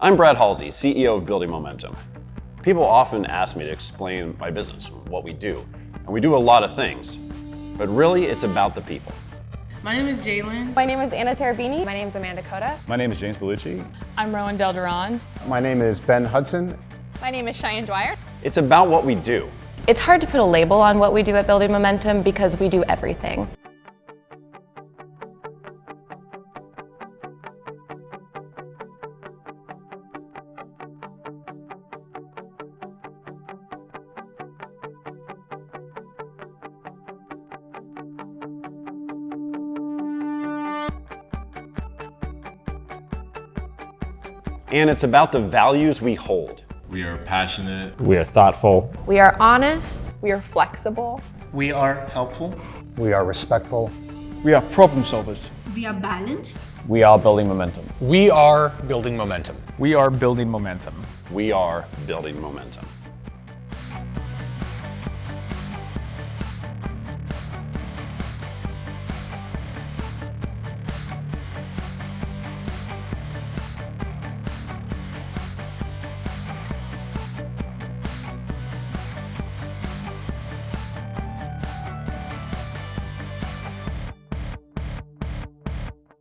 I'm Brad Halsey, CEO of Building Momentum. People often ask me to explain my business, what we do, and we do a lot of things, but really it's about the people. My name is Jalen. My name is Anna Terabini. My name is Amanda Cota. My name is James Bellucci. I'm Rowan Delderond. My name is Ben Hudson. My name is Cheyenne Dwyer. It's about what we do. It's hard to put a label on what we do at Building Momentum because we do everything. And it's about the values we hold. We are passionate. We are thoughtful. We are honest. We are flexible. We are helpful. We are respectful. We are problem solvers. We are balanced. We are building momentum. We are building momentum. We are building momentum. We are building momentum.